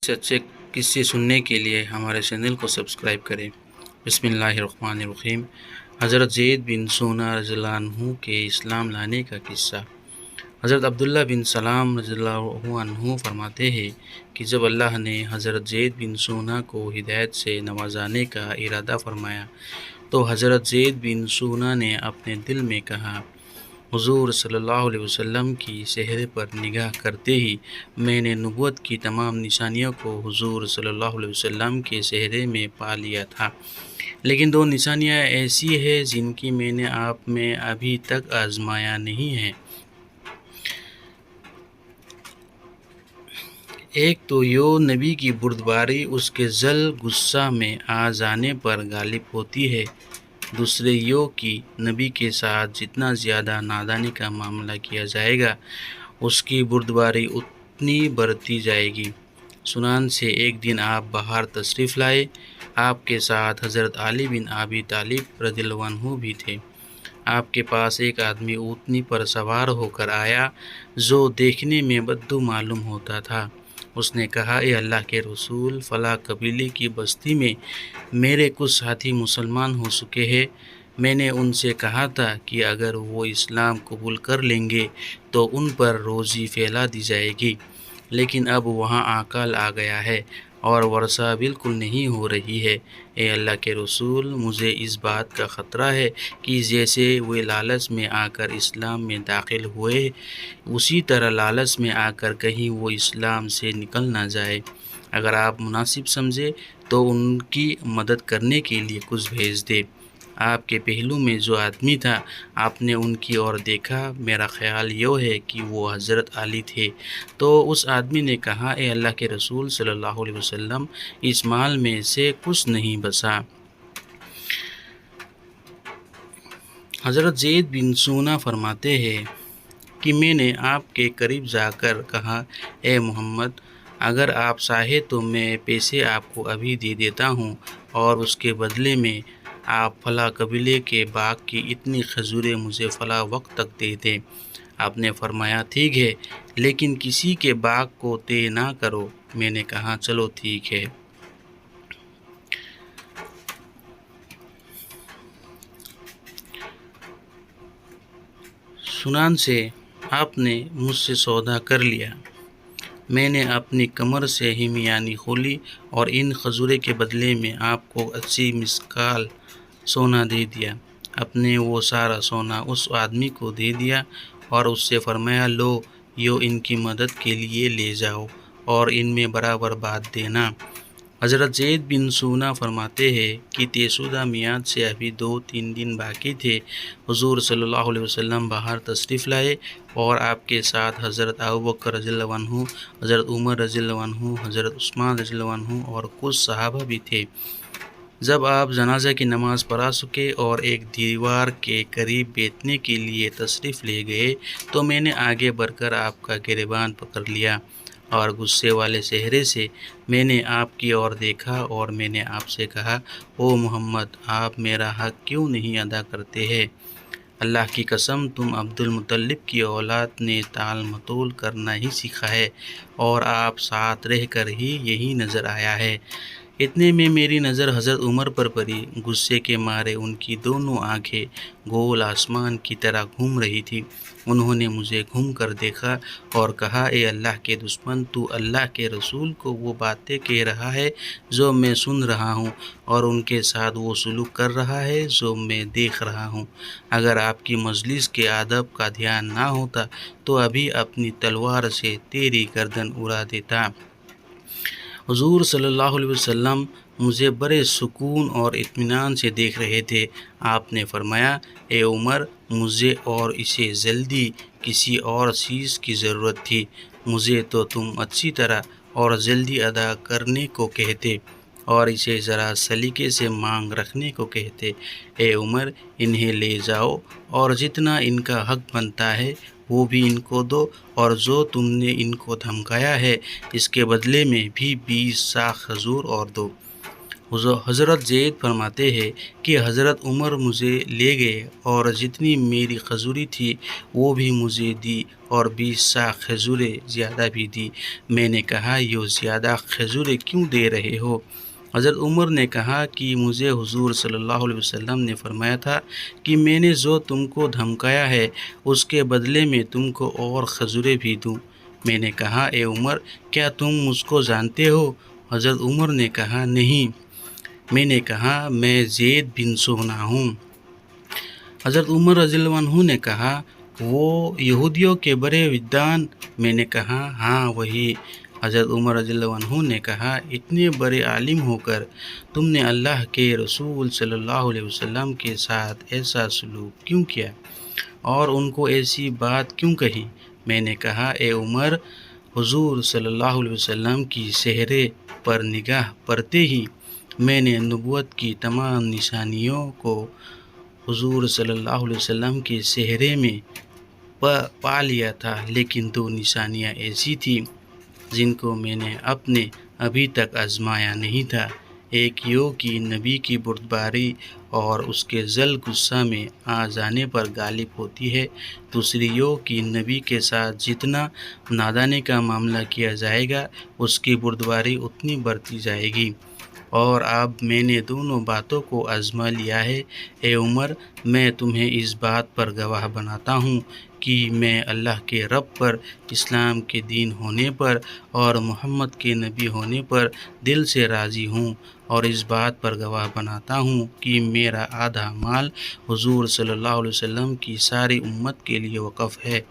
سے اچھے قصے سننے کے لیے ہمارے چینل کو سبسکرائب کریں۔ بسم اللہ الرحمن الرحیم۔ حضرت زید بن سونہ رضی اللہ عنہ کے اسلام لانے کا قصہ۔ حضرت عبداللہ بن سلام رضی اللہ عنہ فرماتے ہیں کہ جب اللہ نے حضرت زید بن سونہ کو ہدایت سے نوازانے کا ارادہ فرمایا تو حضرت زید بن سونہ نے اپنے دل میں کہا، حضور صلی اللہ علیہ وسلم کی چہرے پر نگاہ کرتے ہی میں نے نبوت کی تمام نشانیوں کو حضور صلی اللہ علیہ وسلم کے چہرے میں پا لیا تھا، لیکن دو نشانیاں ایسی ہیں جن کی میں نے آپ میں ابھی تک آزمایا نہیں ہے۔ ایک تو یہ نبی کی بردباری اس کے ذل غصہ میں آ جانے پر غالب ہوتی ہے، دوسرے یہ کہ نبی کے ساتھ جتنا زیادہ نادانی کا معاملہ کیا جائے گا اس کی بردباری اتنی بڑھتی جائے گی۔ چنانچہ ایک دن آپ باہر تشریف لائے، آپ کے ساتھ حضرت علی بن ابی طالب رضی اللہ عنہ بھی تھے۔ آپ کے پاس ایک آدمی اونٹنی پر سوار ہو کر آیا جو دیکھنے میں بدو معلوم ہوتا تھا۔ اس نے کہا، اے اللہ کے رسول، فلاں قبیلے کی بستی میں میرے کچھ ساتھی مسلمان ہو چکے ہیں۔ میں نے ان سے کہا تھا کہ اگر وہ اسلام قبول کر لیں گے تو ان پر روزی پھیلا دی جائے گی، لیکن اب وہاں اکال آ گیا ہے اور ورثہ بالکل نہیں ہو رہی ہے۔ اے اللہ کے رسول، مجھے اس بات کا خطرہ ہے کہ جیسے وہ لالچ میں آ کر اسلام میں داخل ہوئے اسی طرح لالچ میں آ کر کہیں وہ اسلام سے نکل نہ جائے۔ اگر آپ مناسب سمجھے تو ان کی مدد کرنے کے لیے کچھ بھیج دے۔ آپ کے پہلو میں جو آدمی تھا، آپ نے ان کی اور دیکھا، میرا خیال یہ ہے کہ وہ حضرت علی تھے۔ تو اس آدمی نے کہا، اے اللہ کے رسول صلی اللہ علیہ وسلم، اس مال میں سے کچھ نہیں بچا۔ حضرت زید بن سونہ فرماتے ہیں کہ میں نے آپ کے قریب جا کر کہا، اے محمد، اگر آپ چاہیں تو میں پیسے آپ کو ابھی دے دیتا ہوں اور اس کے بدلے میں آپ فلاں قبیلے کے باغ کی اتنی کھجوریں مجھے فلاں وقت تک دے دیں۔ آپ نے فرمایا، ٹھیک ہے، لیکن کسی کے باغ کو طے نہ کرو۔ میں نے کہا، چلو ٹھیک ہے۔ چنانچہ آپ نے مجھ سے سودا کر لیا۔ میں نے اپنی کمر سے ہمیانی کھولی اور ان کھجوروں کے بدلے میں آپ کو 80 مثقال سونا دے دیا۔ اپنے وہ سارا سونا اس آدمی کو دے دیا اور اس سے فرمایا، لو، یہ ان کی مدد کے لیے لے جاؤ اور ان میں برابر بانٹ دینا۔ حضرت زید بن سونہ فرماتے ہیں کہ طے شدہ میعاد سے ابھی 2-3 دن باقی تھے۔ حضور صلی اللہ علیہ وسلم باہر تشریف لائے اور آپ کے ساتھ حضرت ابوبکر رضی اللہ عنہ، حضرت عمر رضی اللہ عنہ، حضرت عثمان رضی اللہ عنہ اور کچھ صحابہ بھی تھے۔ جب آپ جنازہ کی نماز پڑھا چکے اور ایک دیوار کے قریب بیٹھنے کے لیے تشریف لے گئے تو میں نے آگے بڑھ کر آپ کا گریبان پکڑ لیا اور غصے والے چہرے سے میں نے آپ کی اور دیکھا اور میں نے آپ سے کہا، او محمد، آپ میرا حق کیوں نہیں ادا کرتے ہیں؟ اللہ کی قسم، تم عبد المطلب کی اولاد نے تال متول کرنا ہی سیکھا ہے اور آپ ساتھ رہ کر ہی یہی نظر آیا ہے۔ اتنے میں میری نظر حضرت عمر پر پڑی۔ غصے کے مارے ان کی دونوں آنکھیں گول آسمان کی طرح گھوم رہی تھی۔ انہوں نے مجھے گھوم کر دیکھا اور کہا، اے اللہ کے دشمن، تو اللہ کے رسول کو وہ باتیں کہہ رہا ہے جو میں سن رہا ہوں اور ان کے ساتھ وہ سلوک کر رہا ہے جو میں دیکھ رہا ہوں۔ اگر آپ کی مجلس کے آداب کا دھیان نہ ہوتا تو ابھی اپنی تلوار سے تیری گردن اڑا دیتا۔ حضور صلی اللہ علیہ وسلم مجھے بڑے سکون اور اطمینان سے دیکھ رہے تھے۔ آپ نے فرمایا، اے عمر، مجھے اور اسے جلدی کسی اور چیز کی ضرورت تھی۔ مجھے تو تم اچھی طرح اور جلدی ادا کرنے کو کہتے اور اسے ذرا سلیقے سے مانگ رکھنے کو کہتے۔ اے عمر، انہیں لے جاؤ اور جتنا ان کا حق بنتا ہے وہ بھی ان کو دو، اور جو تم نے ان کو دھمکایا ہے اس کے بدلے میں بھی 20 ساغ کھجور اور دو۔ حضرت زید فرماتے ہیں کہ حضرت عمر مجھے لے گئے اور جتنی میری کھجوریں تھی وہ بھی مجھے دی اور 20 سا کھجوریں زیادہ بھی دی۔ میں نے کہا یہ زیادہ کھجوریں کیوں دے رہے ہو؟ حضرت عمر نے کہا کہ مجھے حضور صلی اللہ علیہ وسلم نے فرمایا تھا کہ میں نے جو تم کو دھمکایا ہے اس کے بدلے میں تم کو اور کھجوریں بھی دوں۔ میں نے کہا اے عمر کیا تم مجھ کو جانتے ہو؟ حضرت عمر نے کہا نہیں۔ میں نے کہا میں زید بن سہنہ ہوں۔ حضرت عمر رضی اللہ عنہ نے کہا وہ یہودیوں کے بڑے ودان؟ میں نے کہا ہاں وہی۔ حضرت عمر رضی اللہ عنہ نے کہا اتنے بڑے عالم ہو کر تم نے اللہ کے رسول صلی اللہ علیہ وسلم کے ساتھ ایسا سلوک کیوں کیا اور ان کو ایسی بات کیوں کہی؟ میں نے کہا اے عمر حضور صلی اللہ علیہ وسلم کی چہرے پر نگاہ پڑتے ہی میں نے نبوت کی تمام نشانیوں کو حضور صلی اللہ علیہ وسلم کے چہرے میں پا لیا تھا، لیکن 2 نشانیاں ایسی تھیں جن کو میں نے اپنے ابھی تک آزمایا نہیں تھا۔ ایک یہ کہ نبی کی بردباری اور اس کے ذل غصہ میں آ جانے پر غالب ہوتی ہے، دوسری یہ کہ نبی کے ساتھ جتنا نادانی کا معاملہ کیا جائے گا اس کی بردباری اتنی بڑھتی جائے گی۔ اور اب میں نے دونوں باتوں کو آزما لیا ہے۔ اے عمر میں تمہیں اس بات پر گواہ بناتا ہوں کہ میں اللہ کے رب پر، اسلام کے دین ہونے پر اور محمد کے نبی ہونے پر دل سے راضی ہوں، اور اس بات پر گواہ بناتا ہوں کہ میرا آدھا مال حضور صلی اللہ علیہ وسلم کی ساری امت کے لیے وقف ہے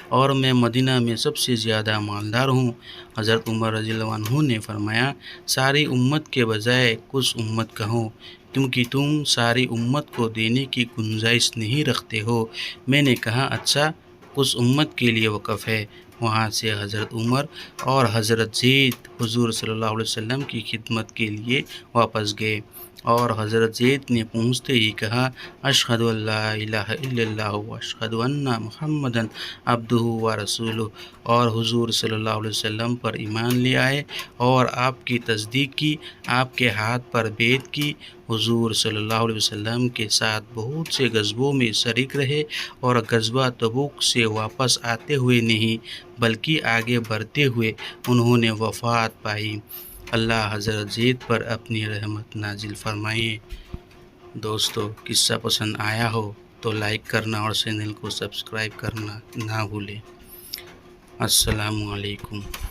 اور میں مدینہ میں سب سے زیادہ مالدار ہوں۔ حضرت عمر رضی اللہ عنہ نے فرمایا ساری امت کے بجائے کچھ امت کہو، کیونکہ تم ساری امت کو دینے کی گنجائش نہیں رکھتے ہو۔ میں نے کہا اچھا کچھ امت کے لیے وقف ہے۔ وہاں سے حضرت عمر اور حضرت زید حضور صلی اللہ علیہ وسلم کی خدمت کے لیے واپس گئے، اور حضرت زید نے پہنچتے ہی کہا اشہد ان لا الہ الا اللہ واشہد ان محمدًا عبدہ ورسولہ، اور حضور صلی اللہ علیہ وسلم پر ایمان لے آئے اور آپ کی تصدیق کی، آپ کے ہاتھ پر بیعت کی، حضور صلی اللہ علیہ وسلم کے ساتھ بہت سے غزووں میں شریک رہے اور غزوہ تبوک سے واپس آتے ہوئے نہیں بلکہ آگے بڑھتے ہوئے انہوں نے وفات پائی۔ اللہ حضرت زید پر اپنی رحمت نازل فرمائے۔ دوستو قصہ پسند آیا ہو تو لائک کرنا اور چینل کو سبسکرائب کرنا نہ بھولیں۔ السلام علیکم۔